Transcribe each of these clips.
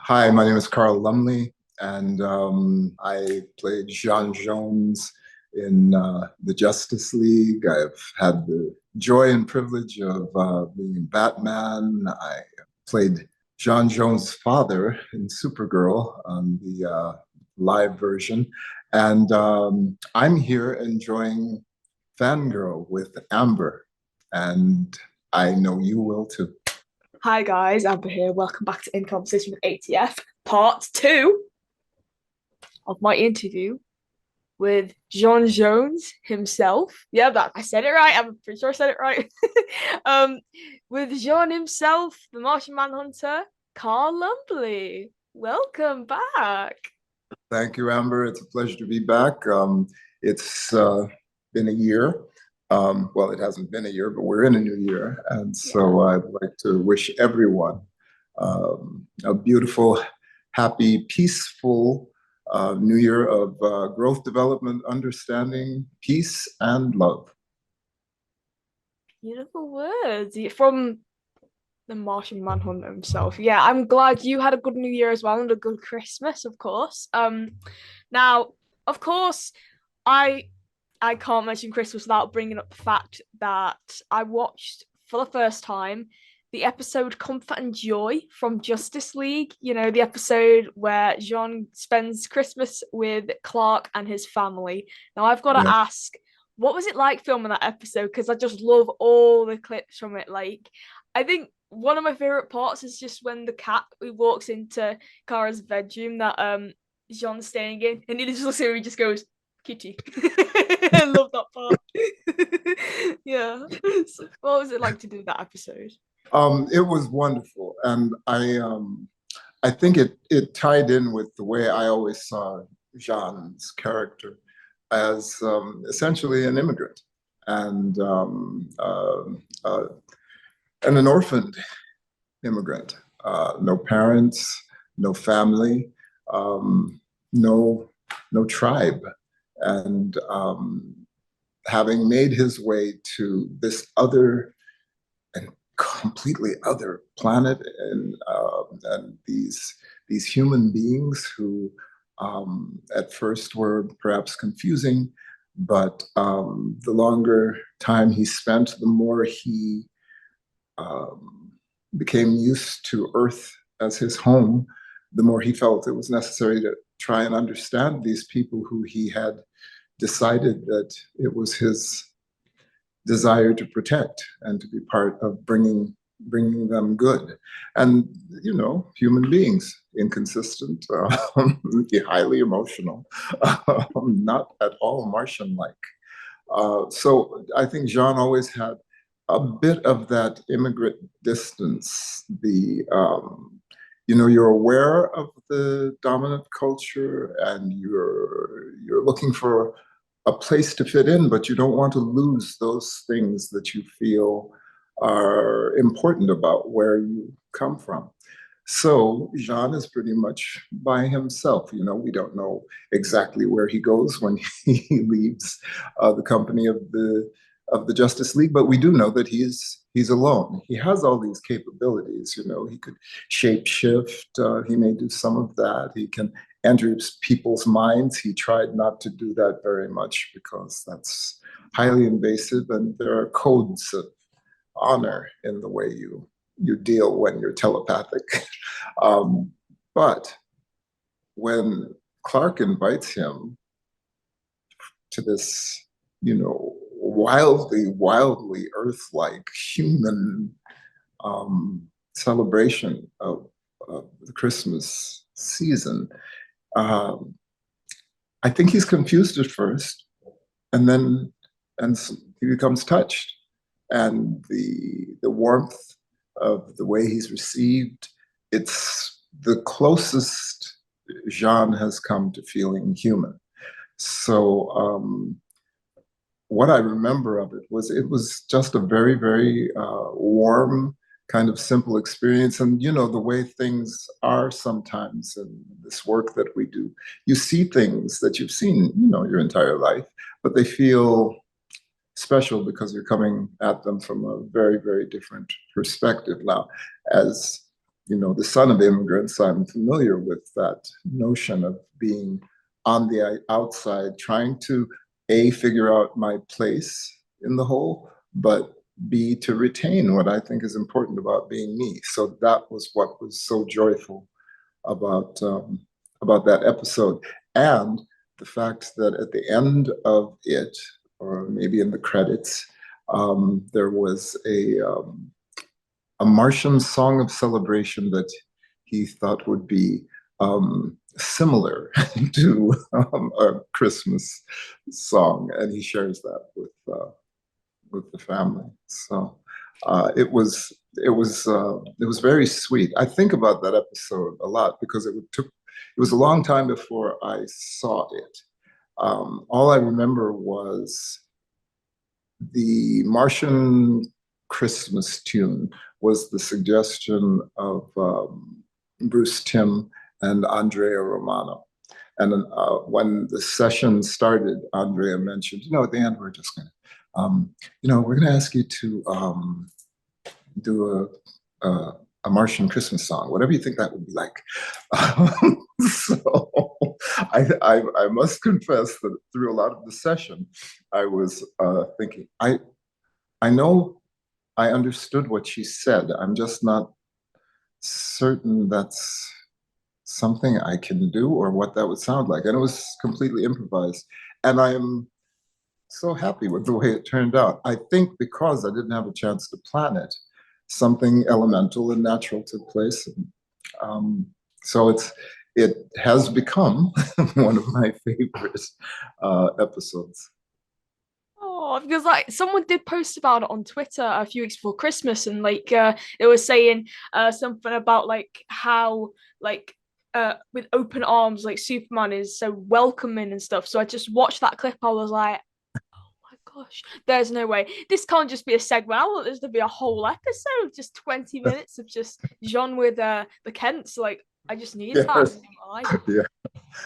Hi, my name is Carl Lumbly, and I played Jean Jones in the Justice League. I've had the joy and privilege of being Batman. I played Jean Jones' father in Supergirl on the live version. And I'm here enjoying Fangirl with Amber, and I know you will too. Hi guys, Amber here. Welcome back to In Conversation with ATF, part two of my interview with Jean Jones himself. Yeah, that I said it right. I'm pretty sure I said it right. um, with Jean himself, the Martian Manhunter, Carl Lumbly. Welcome back. Thank you, Amber. It's a pleasure to be back. It's been a year. Well, it hasn't been a year, but we're in a new year. And Yeah. so I'd like to wish everyone a beautiful, happy, peaceful new year of growth, development, understanding, peace, and love. Beautiful words from the Martian Manhunter himself. Yeah, I'm glad you had a good New Year as well and a good Christmas, of course. Now, of course, I I can't mention Christmas without bringing up the fact that I watched for the first time the episode Comfort and Joy from Justice League. You know, the episode where Jean spends Christmas with Clark and his family. Now, I've got to Yeah. ask, what was it like filming that episode? Because I just love all the clips from it. Like, I think one of my favorite parts is just when the cat who walks into Kara's bedroom that Jean's staying in, and he just looks at her and he just goes, Kitty. I love that part. Yeah. So, what was it like to do that episode? It was wonderful. And I think it tied in with the way I always saw Jean's character as essentially an immigrant and uh, an orphaned immigrant. No parents, no family, um, no no tribe, and having made his way to this other and completely other planet and these human beings who at first were perhaps confusing, but the longer time he spent, the more he um, became used to Earth as his home, the more he felt it was necessary to try and understand these people who he had decided that it was his desire to protect and to be part of bringing them good. And human beings, inconsistent, highly emotional, not at all Martian-like. So I think Jean always had a bit of that immigrant distance. You're aware of the dominant culture and you're looking for a place to fit in, but you don't want to lose those things that you feel are important about where you come from. So Jean is pretty much by himself. We don't know exactly where he goes when he leaves the company of the Justice League, but we do know that he's alone. He has all these capabilities. He could shape shift. He may do some of that. He can enter people's minds. He tried not to do that very much because that's highly invasive, and there are codes of honor in the way you deal when you're telepathic. Um, but when Clark invites him to this, wildly Earth-like human celebration of the Christmas season, um, I think he's confused at first, and then and he becomes touched, and the warmth of the way he's received, it's the closest Jean has come to feeling human. So what I remember of it was just a very, very warm, kind of simple experience. And the way things are sometimes in this work that we do, you see things that you've seen, your entire life, but they feel special because you're coming at them from a very, very different perspective. Now, as the son of immigrants, I'm familiar with that notion of being on the outside, trying to A, figure out my place in the whole, but B, to retain what I think is important about being me. So that was what was so joyful about that episode. And the fact that at the end of it, or maybe in the credits, there was a Martian song of celebration that he thought would be similar to a Christmas song, and he shares that with the family. So it was very sweet. I think about that episode a lot because it was a long time before I saw it. All I remember was the Martian Christmas tune was the suggestion of Bruce Timm and Andrea Romano. And when the session started, Andrea mentioned, at the end, we're just going to, we're going to ask you to do a Martian Christmas song, whatever you think that would be like. So I must confess that through a lot of the session, I was thinking, I know I understood what she said. I'm just not certain that's something I can do or what that would sound like. And it was completely improvised. And I'm so happy with the way it turned out. I think because I didn't have a chance to plan it, something elemental and natural took place. And, so it has become one of my favorite episodes. Oh, because like someone did post about it on Twitter a few weeks before Christmas, and like it was saying something about like how like with open arms like Superman is so welcoming and stuff. So I just watched that clip. I was like, oh my gosh, there's no way this can't just be a segment. I want this to be a whole episode of just 20 minutes of just John with the Kents. Like I just need that. Yes. Yeah.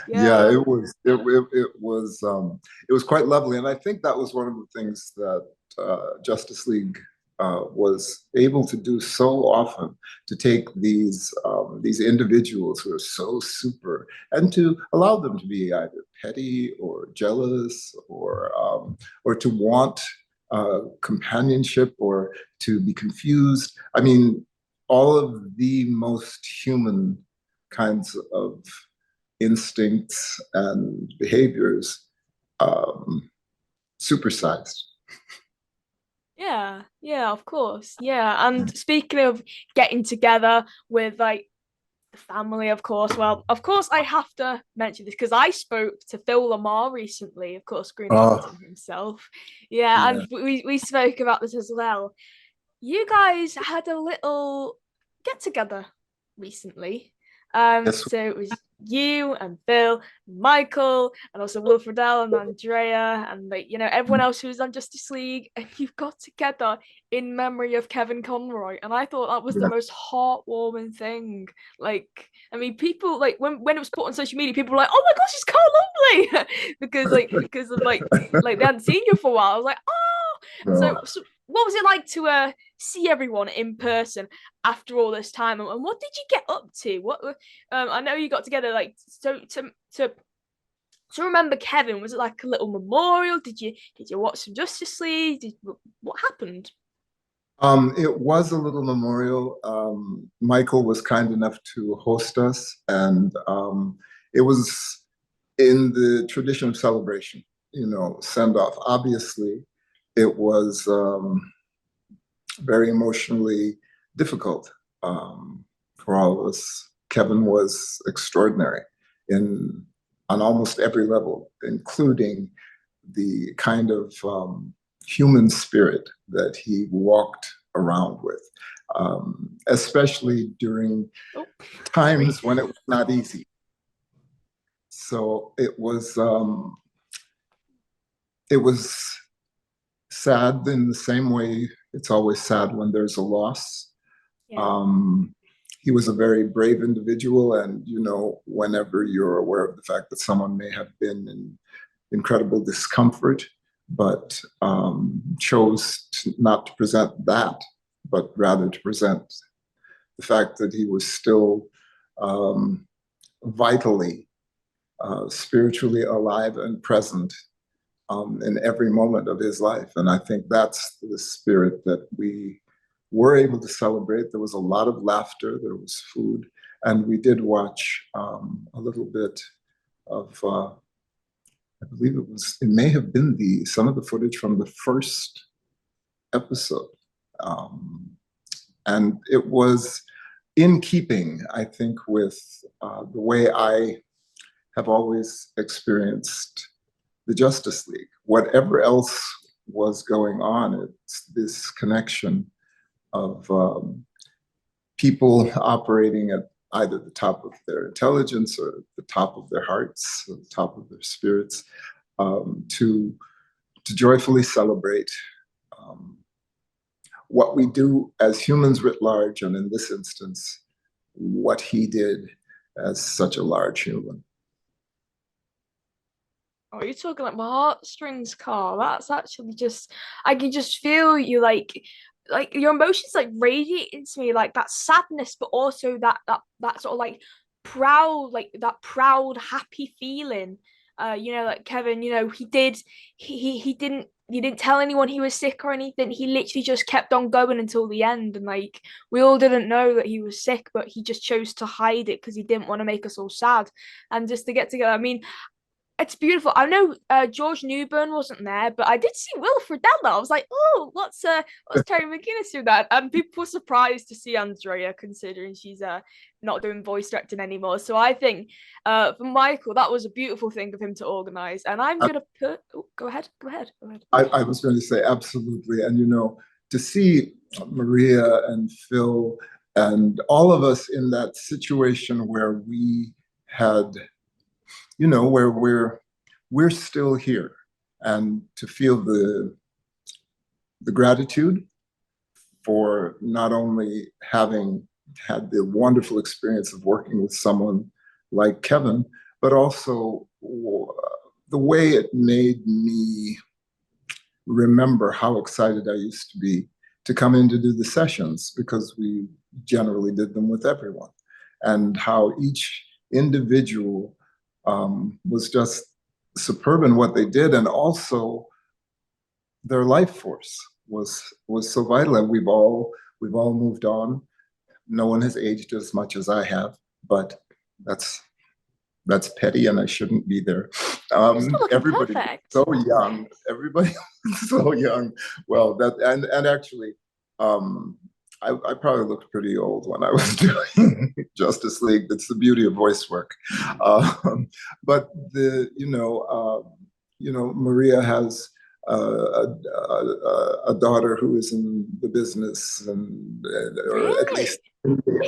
Yeah, Yeah. it was quite lovely, and I think that was one of the things that Justice League was able to do so often, to take these individuals who are so super and to allow them to be either petty or jealous or to want companionship or to be confused. I mean, all of the most human kinds of instincts and behaviors supersized. Yeah, of course. Yeah. And speaking of getting together with like the family, of course, well, of course, I have to mention this because I spoke to Phil Lamar recently, of course, Green Oh, Lantern himself. Yeah, yeah. and we spoke about this as well. You guys had a little get together recently. Yes. So it was you and Phil, and Michael, and also Wilfredell and Andrea, and like everyone else who was on Justice League, and you got together in memory of Kevin Conroy, and I thought that was the Yeah. most heartwarming thing. Like, I mean, people like when it was put on social media, people were like, "Oh my gosh, it's Carl Lumbly," because of like they hadn't seen you for a while. I was like, "Oh," No. so what was it like to see everyone in person after all this time, and what did you get up to? What I know you got together like so to remember Kevin. Was it like a little memorial? Did you watch some Justice League? What happened? It was a little memorial. Michael was kind enough to host us, and it was in the tradition of celebration, send off. Obviously, it was very emotionally difficult for all of us. Kevin was extraordinary in on almost every level, including the kind of human spirit that he walked around with, especially during Oh, sorry. times when it was not easy. So it was sad in the same way it's always sad when there's a loss. Yeah. Um, he was a very brave individual, and whenever you're aware of the fact that someone may have been in incredible discomfort, but chose not to present that, but rather to present the fact that he was still um, vitally, spiritually alive and present in every moment of his life. And I think that's the spirit that we were able to celebrate. There was a lot of laughter, there was food, and we did watch a little bit of, I believe it may have been some of the footage from the first episode. And it was in keeping, I think, with the way I have always experienced the Justice League. Whatever else was going on, it's this connection of people operating at either the top of their intelligence or the top of their hearts, or the top of their spirits, to joyfully celebrate what we do as humans writ large, and in this instance, what he did as such a large human. Oh, you're talking like my heartstrings, Carl. That's actually just I can just feel you like your emotions like radiating to me, like that sadness, but also that sort of like proud, like that proud, happy feeling. Like Kevin, he didn't tell anyone he was sick or anything. He literally just kept on going until the end, and like we all didn't know that he was sick, but he just chose to hide it because he didn't want to make us all sad. And just to get together, I mean, it's beautiful. I know George Newbern wasn't there, but I did see Will Friedle. I was like, oh, what's Terry McGinnis do that? And people were surprised to see Andrea, considering she's not doing voice directing anymore. So I think for Michael, that was a beautiful thing of him to organize. And I'm gonna put. Oh, go ahead. I was going to say absolutely, and to see Maria and Phil and all of us in that situation where we had, where we're still here, and to feel the gratitude for not only having had the wonderful experience of working with someone like Kevin, but also the way it made me remember how excited I used to be to come in to do the sessions, because we generally did them with everyone, and how each individual was just superb in what they did, and also their life force was so vital. And we've all moved on. No one has aged as much as I have, but that's petty, and I shouldn't be there. Everybody so young. Everybody so young. Well, and actually, I probably looked pretty old when I was doing Justice League. That's the beauty of voice work. But Maria has a daughter who is in the business, and or at least,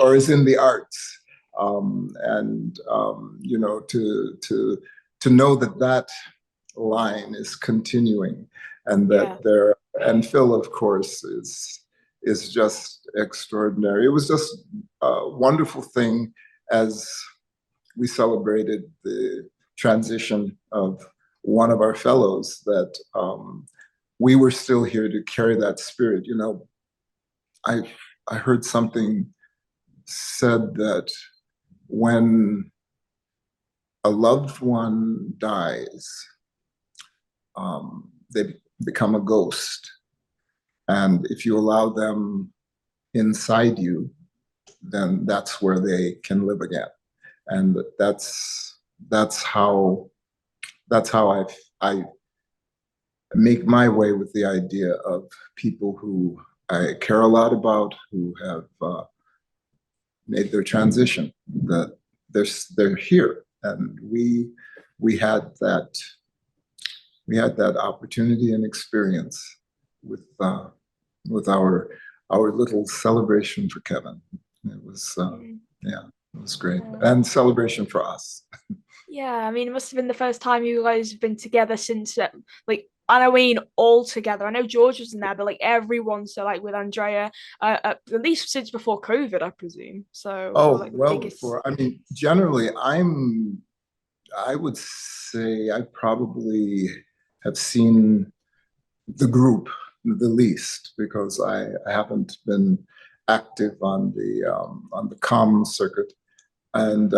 or is in the arts. To know that line is continuing, and that and Phil, of course, is just extraordinary. It was just a wonderful thing as we celebrated the transition of one of our fellows, that we were still here to carry that spirit. I heard something said that when a loved one dies, they become a ghost. And if you allow them inside you, then that's where they can live again. And that's how I make my way with the idea of people who I care a lot about, who have made their transition, that they're here, and we had that opportunity and experience with our little celebration for Kevin. It was it was great, and celebration for us. Yeah, I mean, it must have been the first time you guys have been together since, like, I mean, all together. I know George was in there, but like everyone. So, like with Andrea, at least since before COVID, I presume. So, like the biggest. I mean, generally, I would say I probably have seen the group the least, because I haven't been active on the comm circuit, and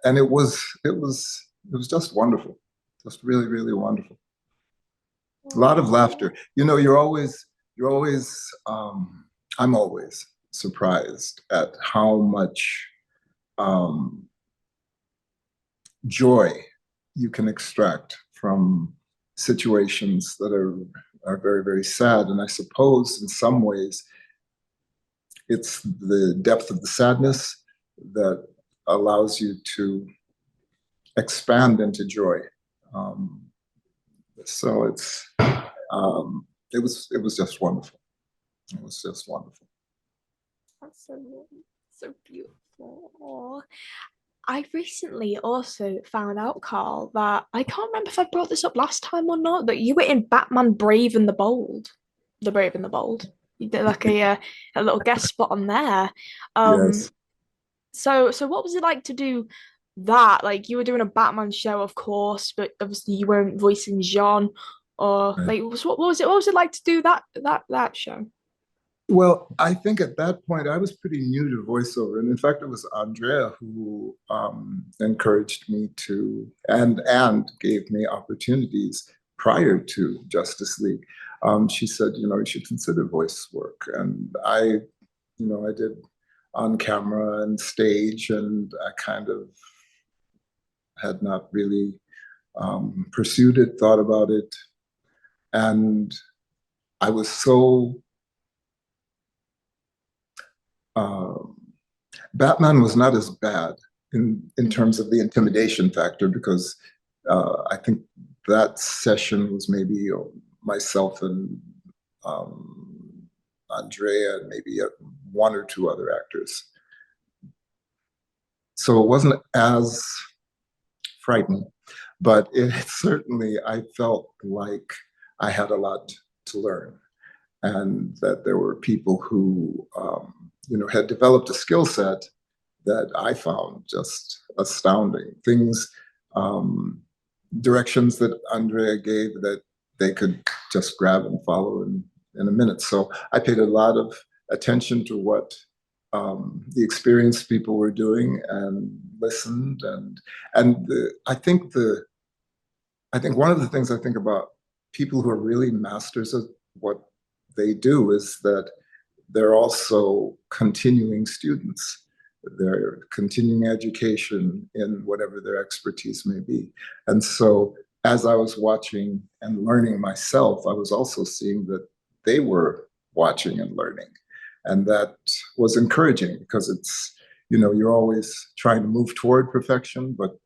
and it was just wonderful, just really, really wonderful. A lot of laughter. You know, you're always I'm always surprised at how much joy you can extract from situations that are very, very sad. And I suppose in some ways it's the depth of the sadness that allows you to expand into joy. Um, so it was just wonderful. It was just wonderful. That's so beautiful. Aw. I recently also found out, Carl, that I can't remember if I brought this up last time or not, that you were in Batman Brave and the Bold. The Brave and the Bold. You did like a little guest spot on there. Yes. So what was it like to do that? Like you were doing a Batman show, of course, but obviously you weren't voicing Jean or Right. like what was it like to do that show? Well, I think at that point I was pretty new to voiceover, and in fact, it was Andrea who encouraged me to and gave me opportunities prior to Justice League. She said, you know, you should consider voice work, and I did on camera and stage, and I kind of had not really pursued it, thought about it, and I was so um, Batman was not as bad in terms of the intimidation factor because I think that session was maybe myself and Andrea and maybe one or two other actors. So it wasn't as frightening, but it certainly, I felt like I had a lot to learn and that there were people who, had developed a skill set that I found just astounding. Things, directions that Andrea gave that they could just grab and follow in a minute. So I paid a lot of attention to what the experienced people were doing and listened. I think one of the things I think about people who are really masters of what they do is that they're also continuing students. They're continuing education in whatever their expertise may be. And so as I was watching and learning myself, I was also seeing that they were watching and learning. And that was encouraging because you're always trying to move toward perfection, but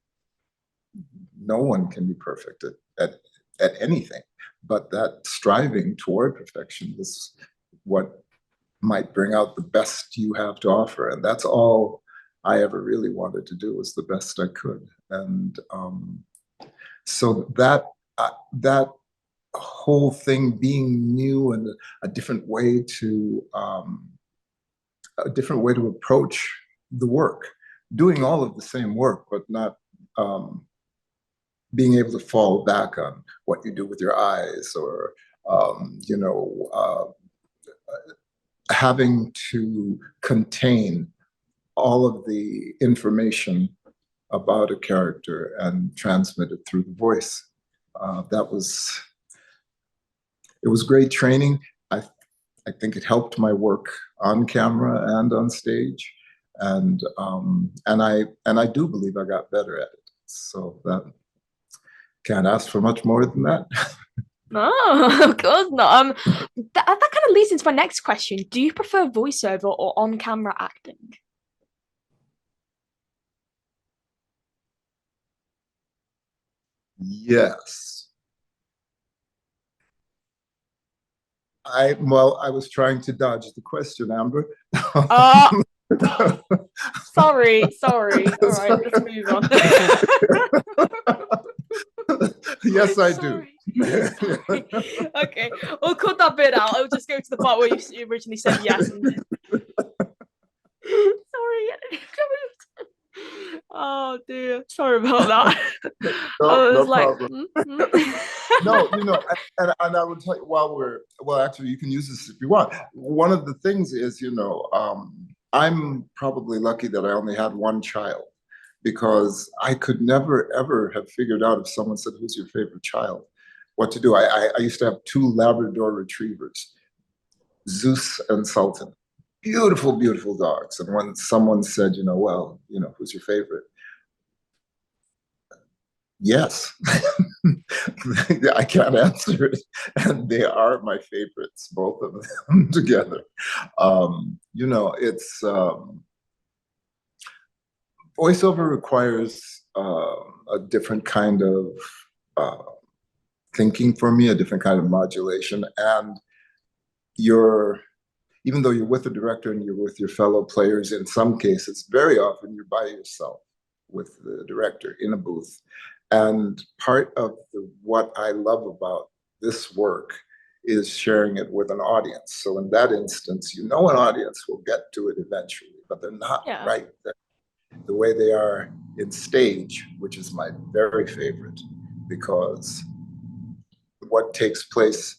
no one can be perfect at anything. But that striving toward perfection is what might bring out the best you have to offer. And that's all I ever really wanted to do, was the best I could. And so that whole thing being new and a different way to approach the work, doing all of the same work, but not being able to fall back on what you do with your eyes or having to contain all of the information about a character and transmit it through the voice. It was great training. I think it helped my work on camera and on stage, and I do believe I got better at it. So that can't ask for much more than that. No, of course not. That kind of leads into my next question. Do you prefer voiceover or on-camera acting? Yes. I was trying to dodge the question, Amber. Uh, sorry. All right, let's move on. Yes, I do. Sorry. Okay, we'll cut that bit out. I'll just go to the part where you originally said yes. And... Sorry. Oh dear. Sorry about that. No, I was no like, problem. mm. No, and I would tell you well, actually, you can use this if you want. One of the things is, I'm probably lucky that I only had one child because I could never, ever have figured out if someone said, "Who's your favorite child?" what to do. I used to have two Labrador retrievers, Zeus and Sultan. Beautiful, beautiful dogs. And when someone said, well, who's your favorite? Yes. I can't answer it. And they are my favorites, both of them together. It's voiceover requires a different kind of uh, thinking for me, a different kind of modulation. And you're, even though you're with the director and you're with your fellow players, in some cases, very often you're by yourself with the director in a booth. And part of what I love about this work is sharing it with an audience. So in that instance, an audience will get to it eventually, but they're not Yeah. right there. The way they are in stage, which is my very favorite, because what takes place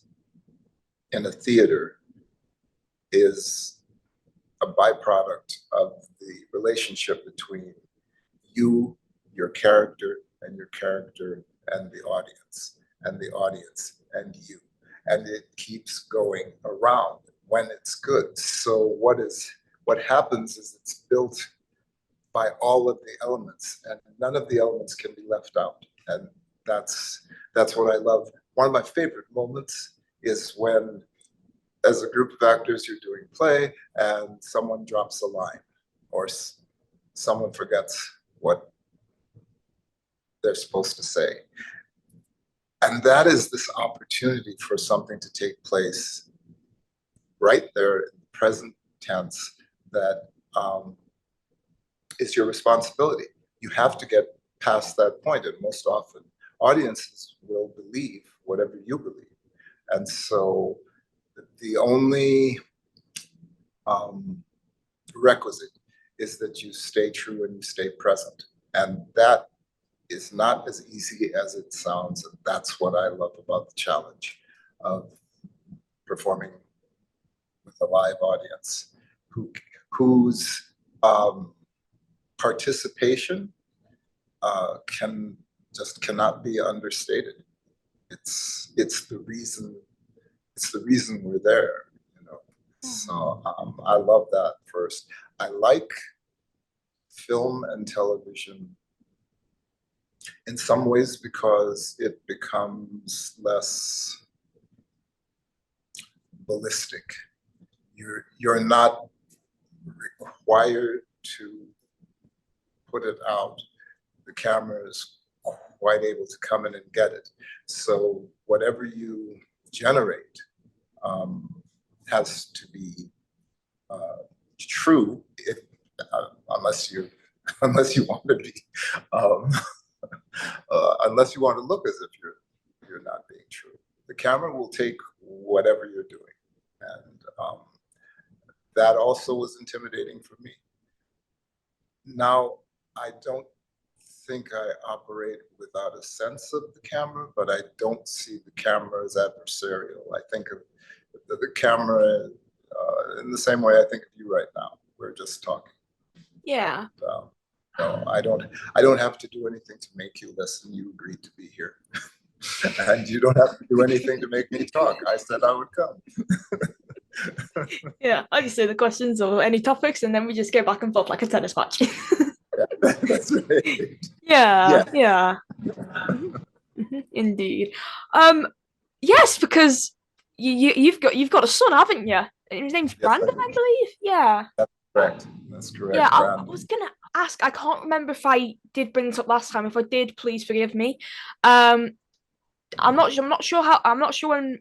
in a theater is a byproduct of the relationship between you, your character, and your character and the audience and you. And it keeps going around when it's good. So what happens is it's built by all of the elements, and none of the elements can be left out. And that's what I love. One of my favorite moments is when, as a group of actors, you're doing play and someone drops a line or someone forgets what they're supposed to say. And that is this opportunity for something to take place right there in the present tense that is your responsibility. You have to get past that point, and most often audiences will believe whatever you believe. And so the only requisite is that you stay true and you stay present. And that is not as easy as it sounds. And that's what I love about the challenge of performing with a live audience whose participation cannot be understated. It's the reason we're there. So I love that first. I like film and television in some ways because it becomes less ballistic. You're not required to put it out. The camera is quite able to come in and get it. So whatever you generate has to be true, unless you want to be, unless you want to look as if you're not being true. The camera will take whatever you're doing, and that also was intimidating for me. Now, I don't think I operate without a sense of the camera, but I don't see the camera as adversarial. I think of the camera in the same way I think of you right now. We're just talking. Yeah. And, no, I don't have to do anything to make you listen. You agreed to be here. And you don't have to do anything to make me talk. I said I would come. Yeah, I just say the questions or any topics, and then we just go back and forth like a tennis match. Yeah, that's right. Yeah. Indeed. Yes, because you've got a son, haven't you? His name's Yes, Brandon, I believe. Yeah. That's correct. That's correct. Yeah, I was gonna ask. I can't remember if I did bring this up last time. If I did, please forgive me. Um, I'm not sure how. I'm not sure when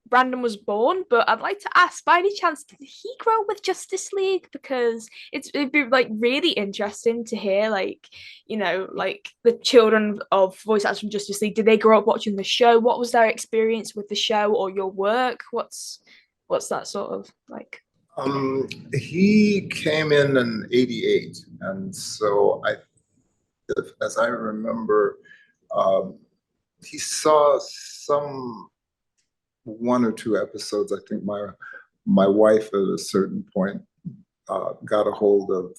Brandon was born, but I'd like to ask, by any chance, did he grow up with Justice League? Because it'd be like really interesting to hear, like, like the children of voice actors from Justice League. Did they grow up watching the show? What was their experience with the show or your work? What's that sort of like? He came in '88, and so as I remember, um, he saw some one or two episodes. I think my wife at a certain point got a hold of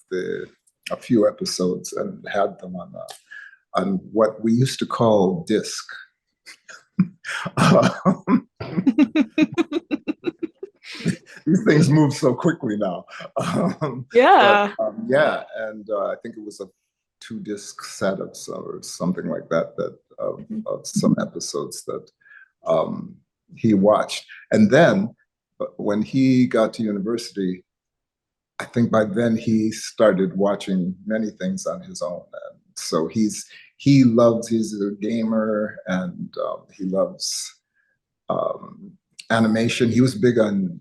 a few episodes and had them on what we used to call disc. Um, these things move so quickly now. Yeah. Yeah, and I think it was a 2 disc set of or something like that, of some episodes that um, he watched. And then when he got to university, I think by then he started watching many things on his own. And so he's a gamer, and he loves um, animation. He was big on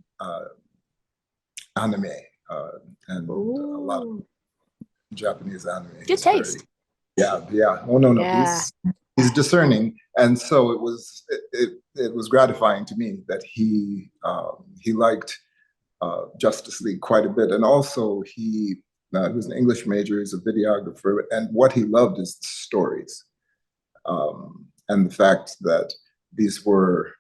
anime, uh, and a lot of Ooh, Japanese anime. good He's very, taste. yeah, yeah. Oh no, no, Yeah. he's discerning, and so it was gratifying to me that he liked Justice League quite a bit, and also he was an English major. He's a videographer, and what he loved is the stories, and the fact that these were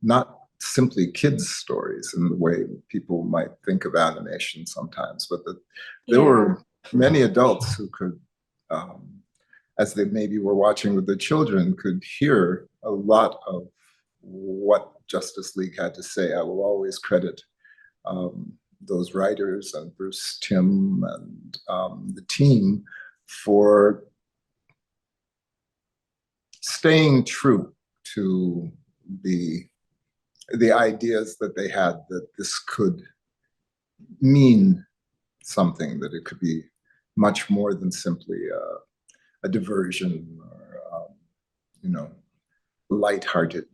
not simply kids' stories in the way people might think of animation sometimes, but that there Yeah. were many adults who could, um, as they maybe were watching with their children, could hear a lot of what Justice League had to say. I will always credit um, those writers and Bruce Timm and the team for staying true to the the ideas that they had, that this could mean something, that it could be much more than simply a diversion or you know lighthearted.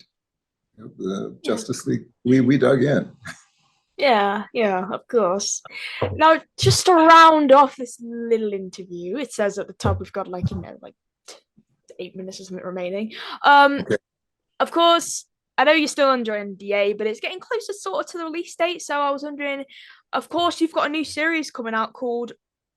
The Yeah. Justice League, we dug in. Yeah, yeah, of course. Now, just to round off this little interview, it says at the top we've got like 8 minutes or something remaining. Um, Okay. of course, I know you're still under NDA, but it's getting closer sort of to the release date. So I was wondering, of course, you've got a new series coming out called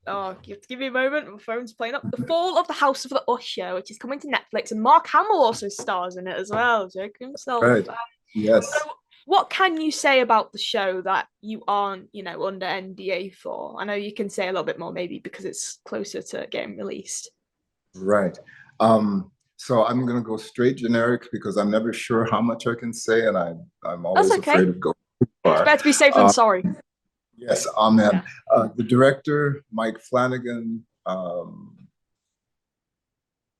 you have to give me a moment. My phone's playing up. The Fall of the House of the Usher, which is coming to Netflix, and Mark Hamill also stars in it as well. Joking himself. Right. Yes. So, what can you say about the show that you aren't, under NDA for? I know you can say a little bit more, maybe because it's closer to getting released. Right. So I'm going to go straight generic because I'm never sure how much I can say, and I'm That's always okay. afraid of going too It's far. better to be safe than Uh, sorry. yes, amen. Yeah. The director, Mike Flanagan,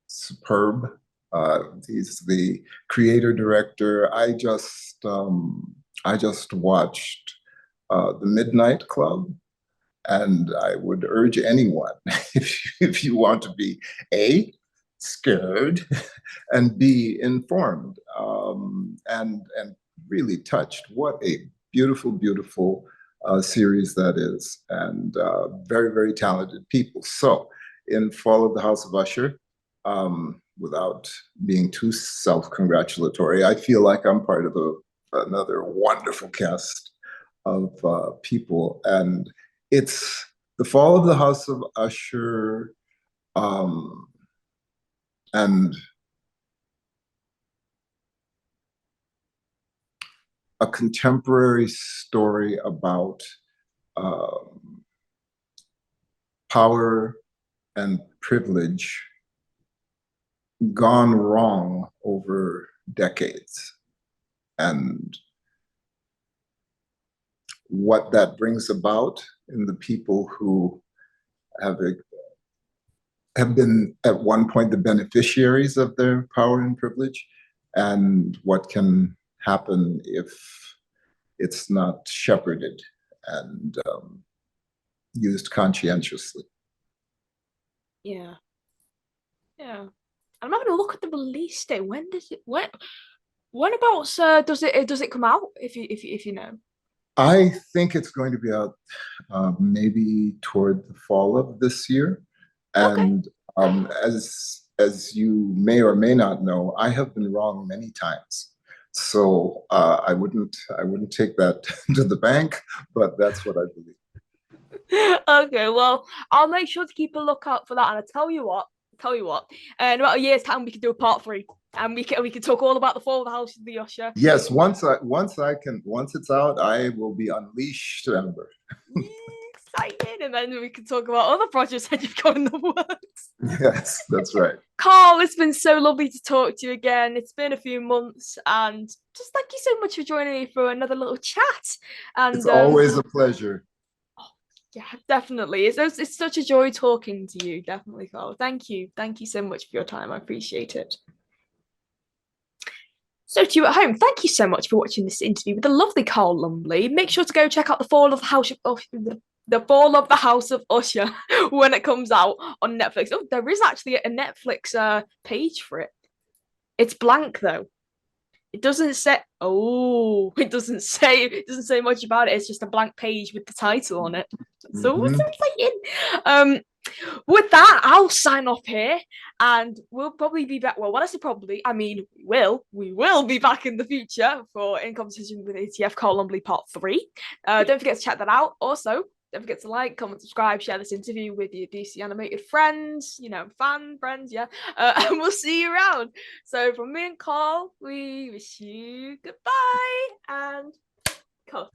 superb. He's the creator director. I just watched The Midnight Club, and I would urge anyone, if you want to be A, scared, and B, informed, and really touched. What a beautiful, beautiful series that is, and very, very talented people. So, in Fall of the House of Usher, without being too self-congratulatory, I feel like I'm part of another wonderful cast of people, and it's the Fall of the House of Usher, um, and a contemporary story about um, power and privilege gone wrong over decades, and what that brings about in the people who have have been at one point the beneficiaries of their power and privilege, and what can happen if it's not shepherded and used conscientiously. Yeah. Yeah. I'm having a look at the release date. When does it when about does it come out if you know? I think it's going to be out maybe toward the fall of this year. Okay. And as you may or may not know, I have been wrong many times. So I wouldn't take that to the bank, but that's what I believe. Okay, well, I'll make sure to keep a lookout for that. And I tell you what, tell you what, in about a year's time, we can do a part 3, and we can talk all about the fall of the House of the Usher. Yes, once it's out, I will be unleashed, Ember. Excited, and then we can talk about other projects that you've got in the works. Yes, that's right. Carl, it's been so lovely to talk to you again. It's been a few months, and just thank you so much for joining me for another little chat. And It's always a pleasure. yeah, definitely. It's such a joy talking to you. Definitely, Carl. Thank you so much for your time. I appreciate it. So to you at home, thank you so much for watching this interview with the lovely Carl Lumbly. Make sure to go check out the Fall of the House of the Fall of the House of Usher when it comes out on Netflix. Oh, there is actually a Netflix page for it. It's blank though. It doesn't say. Oh, it doesn't say much about it. It's just a blank page with the title on it. So it's exciting. With that, I'll sign off here, and we'll probably be back. Well, when I say probably, I mean we will be back in the future for In Competition with ATF Carl Lumbly Part 3. Don't forget to check that out. Also, don't forget to like, comment, subscribe, share this interview with your DC animated friends, fan friends, yeah. And we'll see you around. So from me and Carl, we wish you goodbye and cut.